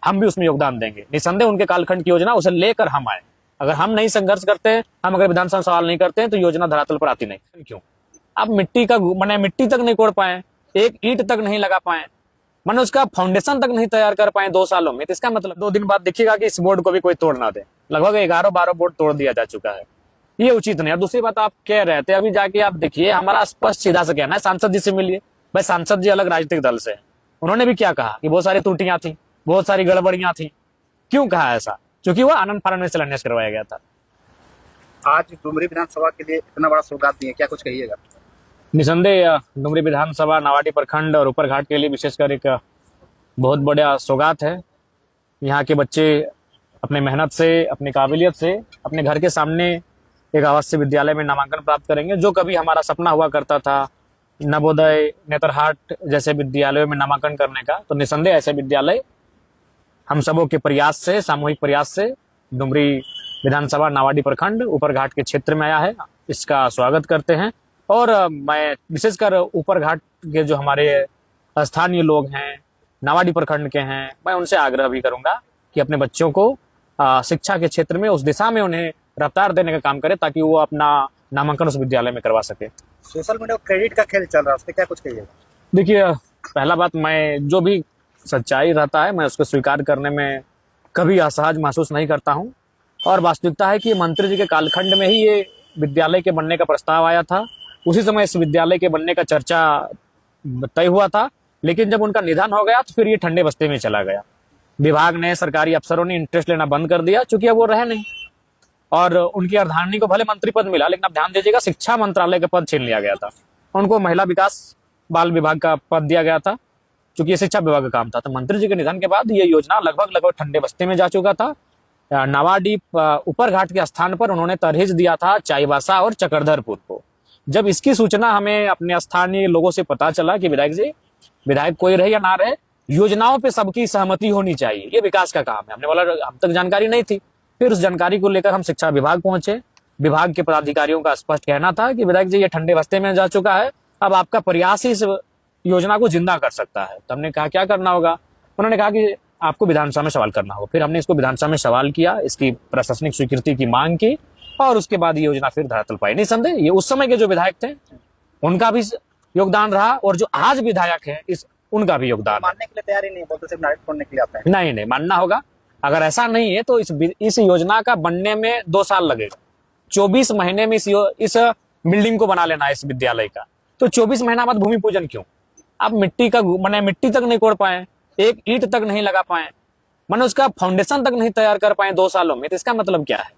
हम भी उसमें योगदान देंगे। निसंदेह उनके कालखंड की योजना उसे लेकर हम आए। अगर हम नहीं संघर्ष करते, हम अगर विधानसभा में सवाल नहीं करते हैं तो योजना धरातल पर आती नहीं। क्यों? अब मिट्टी तक नहीं कोड़ पाए, एक ईंट तक नहीं लगा पाए, मैंने उसका फाउंडेशन तक नहीं तैयार कर पाए 2 सालों में। तो इसका मतलब 2 दिन बाद देखिएगा कि इस बोर्ड को भी कोई तोड़ ना दे। लगभग 11-12 बोर्ड तोड़ दिया जा चुका है। ये उचित नहीं। और दूसरी बात, आप कह रहे थे अभी जाके आप देखिए, हमारा स्पष्ट सीधा से कहना है, सांसद जी से मिलिए। भाई सांसद जी अलग राजनीतिक दल से हैं, उन्होंने भी क्या कहा कि बहुत सारी त्रुटियां थी, बहुत सारी गड़बड़ियां थी। क्यों कहा ऐसा? क्योंकि वो आनंद फानन में शिलान्यास करवाया गया था। आज डुमरी विधानसभा के लिए इतना बड़ा सौगात दिए, क्या कुछ कहिएगा? निसंदेह डुमरी विधानसभा, नावाडी प्रखंड और ऊपरघाट के लिए विशेषकर एक बहुत बड़ा सौगात है। यहाँ के बच्चे अपने मेहनत से, अपनी काबिलियत से अपने घर के सामने एक आवासीय विद्यालय में नामांकन प्राप्त करेंगे। जो कभी हमारा सपना हुआ करता था नवोदय, नेतरहाट जैसे विद्यालयों में नामांकन करने का, तो निसंदेह ऐसे विद्यालय हम सबों के प्रयास से, सामूहिक प्रयास से डुमरी विधानसभा, नावाडी प्रखंड, ऊपरघाट के क्षेत्र में आया है। इसका स्वागत करते हैं। और मैं विशेषकर ऊपरघाट के जो हमारे स्थानीय लोग हैं, नावाडी प्रखंड के हैं, मैं उनसे आग्रह भी करूंगा कि अपने बच्चों को शिक्षा के क्षेत्र में उस दिशा में उन्हें रफ्तार देने का काम करें, ताकि वो अपना नामांकन उस विद्यालय में करवा सके। सोशल मीडिया क्रेडिट का खेल चल रहा है, उस पर क्या कुछ कहिएगा? देखिए, पहला बात, मैं जो भी सच्चाई रहता है मैं उसको स्वीकार करने में कभी असहज महसूस नहीं करता हूं। और वास्तविकता है कि मंत्री जी के कालखंड में ही ये विद्यालय के बनने का प्रस्ताव आया था। उसी समय इस विद्यालय के बनने का चर्चा तय हुआ था। लेकिन जब उनका निधन हो गया तो फिर ये ठंडे बस्ते में चला गया। विभाग ने, सरकारी अफसरों ने इंटरेस्ट लेना बंद कर दिया, चूंकि अब वो रहे नहीं। और उनकी अर्धांगिनी को भले मंत्री पद मिला, लेकिन आप ध्यान दीजिएगा, शिक्षा मंत्रालय का पद छीन लिया गया था। उनको महिला विकास बाल विभाग का पद दिया गया था, क्योंकि ये शिक्षा विभाग का काम था। तो मंत्री जी के निधन के बाद ये योजना लगभग ठंडे बस्ते में जा चुका था। नावाडी ऊपरघाट के स्थान पर उन्होंने तरहीज दिया था चाईबासा और चक्रधरपुर को। जब इसकी सूचना हमें अपने स्थानीय लोगों से पता चला कि विधायक जी, विधायक कोई रहे या ना रहे, योजनाओं पे सबकी सहमति होनी चाहिए, ये विकास का काम है। हमने बोला, हम तक जानकारी नहीं थी। फिर उस जानकारी को लेकर हम शिक्षा विभाग पहुंचे। विभाग के पदाधिकारियों का स्पष्ट कहना था कि विधायक जी, ये ठंडे बस्ते में जा चुका है, अब आपका प्रयास ही इस योजना को जिंदा कर सकता है। तो हमने कहा क्या करना होगा? उन्होंने कहा कि आपको विधानसभा में सवाल करना होगा। फिर हमने इसको विधानसभा में सवाल किया, इसकी प्रशासनिक स्वीकृति की मांग की, और उसके बाद ये योजना फिर धरातल पाई। निसंदेह ये उस समय के जो विधायक थे उनका भी योगदान रहा, और जो आज विधायक है उनका भी योगदान। मानने के लिए तैयार ही नहीं, बोलते सिर्फ नाटक छोड़ने के लिए आता है। नहीं, मानना होगा। अगर ऐसा नहीं है तो इस योजना का बनने में 2 साल लगेगा। 24 महीने में इस बिल्डिंग को बना लेना है, इस विद्यालय का। तो 24 महीना बाद भूमि पूजन क्यों? अब मिट्टी तक नहीं कोड़ पाए, एक ईंट तक नहीं लगा पाए, मैंने उसका फाउंडेशन तक नहीं तैयार कर पाए 2 सालों में। तो इसका मतलब क्या है?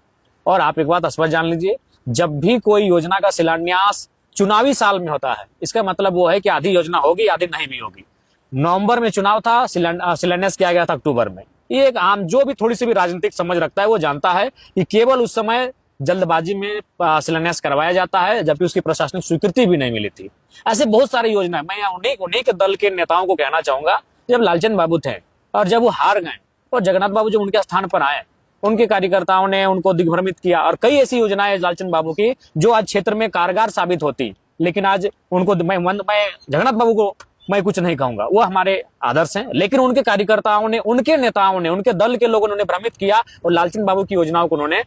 और आप एक बात स्पष्ट जान लीजिए, जब भी कोई योजना का शिलान्यास चुनावी साल में होता है, इसका मतलब वो है कि आधी योजना होगी, आधी नहीं भी होगी। नवंबर में चुनाव था, शिलान्यास किया गया था अक्टूबर में। ये एक आम, जो भी थोड़ी सी भी राजनीतिक समझ रखता है वो जानता है कि केवल उस समय जल्दबाजी में शिलान्यास करवाया जाता है, जबकि उसकी प्रशासनिक स्वीकृति भी नहीं मिली थी। ऐसे बहुत सारी योजनाएं, मैं उन्हीं के दल के नेताओं को कहना चाहूंगा, जब लालचंद बाबू थे और जब वो हार गए और जगन्नाथ बाबू जब उनके स्थान पर आए, उनके कार्यकर्ताओं ने उनको दिग्भ्रमित किया। और कई ऐसी योजनाएं लालचंद बाबू की जो आज क्षेत्र में कारगर साबित होती, लेकिन आज उनको मैं जगन्नाथ बाबू को मैं कुछ नहीं कहूंगा, वो हमारे आदर्श हैं, लेकिन उनके कार्यकर्ताओं ने, उनके नेताओं ने, उनके दल के लोगों ने उन्हें भ्रमित किया और लालचंद बाबू की योजनाओं को उन्होंने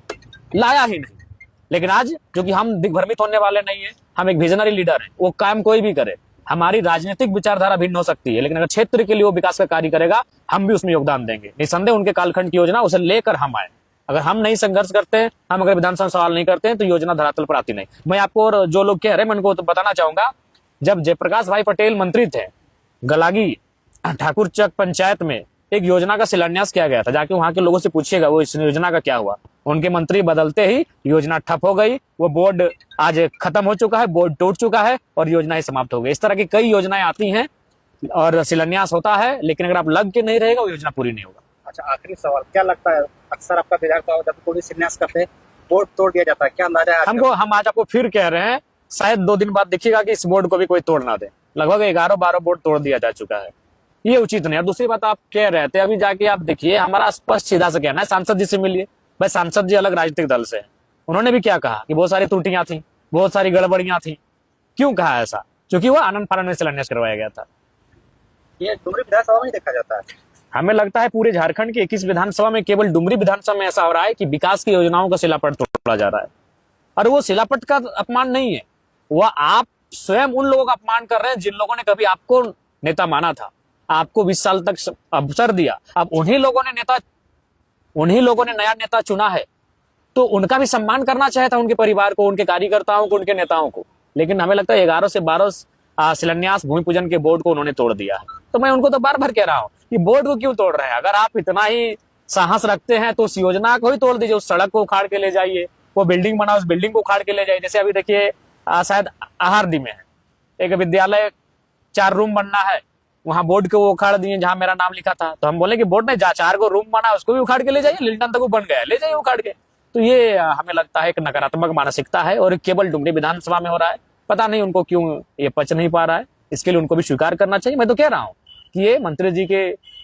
लाया ही नहीं। लेकिन आज क्योंकि हम दिग्भ्रमित होने वाले नहीं है, हम एक विजनरी लीडर हैं, वो काम कोई भी करे, हमारी राजनीतिक विचारधारा भिन्न हो सकती है, लेकिन अगर क्षेत्र के लिए वो विकास का कार्य करेगा, हम भी उसमें योगदान देंगे। निसंदेह उनके कालखंड की योजना उसे लेकर हम आए। अगर हम नहीं संघर्ष करते, हम अगर विधानसभा में सवाल नहीं करते हैं तो योजना धरातल पर आती नहीं। मैं आपको, और जो लोग कह रहे हैं, मैं उनको तो बताना चाहूंगा, जब जयप्रकाश भाई पटेल मंत्री थे, गलागी ठाकुर चक पंचायत में एक योजना का शिलान्यास किया गया था। जाके वहां के लोगों से पूछिएगा वो इस योजना का क्या हुआ। उनके मंत्री बदलते ही योजना ठप हो गई, वो बोर्ड आज खत्म हो चुका है, बोर्ड टूट चुका है और योजनाएं समाप्त हो गई। इस तरह की कई योजनाएं आती हैं और शिलान्यास होता है, लेकिन अगर आप लग के नहीं रहेगा वो योजना पूरी नहीं होगा। अच्छा, आखिरी सवाल, क्या लगता है, अक्सर आपका विधायक जब कोई शिलान्यास करते हैं बोर्ड तोड़ दिया जाता है, क्या अंदाजा है? हम आज आपको फिर कह रहे हैं, शायद 2 दिन बाद देखिएगा कि इस बोर्ड को भी कोई तोड़ ना दे। लगभग 11-12 बोर्ड तोड़ दिया जा चुका है, ये उचित नहीं। और दूसरी बात, आप कह रहे थे अभी जाके आप देखिए, हमारा स्पष्ट सीधा से कहना है, सांसद जी से मिलिए। भाई सांसद जी अलग राजनीतिक दल से हैं, उन्होंने भी क्या कहा कि बहुत सारी त्रुटियां थी, बहुत सारी गड़बड़ियां थी। क्यों कहा ऐसा? क्योंकि वो आनंद फानन में शिलान्यास करवाया गया था। ये डुमरी विधानसभा में ही देखा जाता है। हमें लगता है पूरे झारखंड के 21 विधानसभा में केवल डुमरी विधानसभा में ऐसा हो रहा है कि विकास की योजनाओं का शिलापट तोड़ा जा रहा है। और वो शिलापट का अपमान नहीं है, वह आप स्वयं उन लोगों का अपमान कर रहे हैं जिन लोगों ने कभी आपको नेता माना था, आपको 20 साल तक अवसर दिया। अब उन्हीं लोगों ने नया नेता चुना है, तो उनका भी सम्मान करना चाहिए था, उनके परिवार को, उनके कार्यकर्ताओं को, उनके नेताओं को। लेकिन हमें लगता है 11 से 12 शिलान्यास भूमि पूजन के बोर्ड को उन्होंने तोड़ दिया है। तो मैं उनको तो बार बार कह रहा हूं कि बोर्ड को क्यों तोड़ रहे हैं? अगर आप इतना ही साहस रखते हैं तो उस योजना को ही तोड़ दीजिए, उस सड़क को उखाड़ के ले जाइए, वो बिल्डिंग बनाओ, उस बिल्डिंग को उखाड़ के ले जाइए। जैसे अभी देखिए शायद आहारदी में है एक विद्यालय, 4 रूम बनना है, वहां बोर्ड को वो उखाड़ दिए जहां मेरा नाम लिखा था। तो हम बोले कि बोर्ड ने जहाँ 4 को रूम बना उसको भी उखाड़ के ले जाइए, लिल्टन तक वो बन गया, ले जाइए उखाड़ के। तो ये हमें लगता है एक नकारात्मक मानसिकता है और केवल डुमरी विधानसभा में हो रहा है। पता नहीं उनको क्यों ये पच नहीं पा रहा है, इसके लिए उनको भी स्वीकार करना चाहिए। मैं तो कह रहा हूं कि ये मंत्री जी के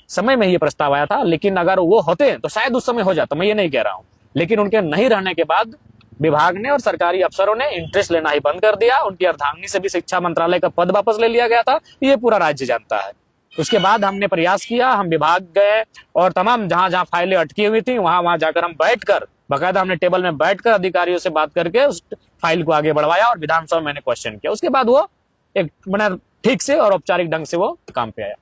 समय में ये प्रस्ताव आया था, लेकिन अगर वो होते तो शायद उस समय हो जाता, मैं ये नहीं कह रहा हूं। लेकिन उनके नहीं रहने के बाद विभाग ने और सरकारी अफसरों ने इंटरेस्ट लेना ही बंद कर दिया। उनकी अर्धांगिनी से भी शिक्षा मंत्रालय का पद वापस ले लिया गया था, ये पूरा राज्य जानता है। उसके बाद हमने प्रयास किया, हम विभाग गए और तमाम जहां जहां फाइलें अटकी हुई थी वहां जाकर हम बैठकर, बाकायदा हमने टेबल में बैठकर अधिकारियों से बात करके उस फाइल को आगे बढ़वाया और विधानसभा में मैंने क्वेश्चन किया। उसके बाद वो एक ठीक से और औपचारिक ढंग से वो काम पे आया।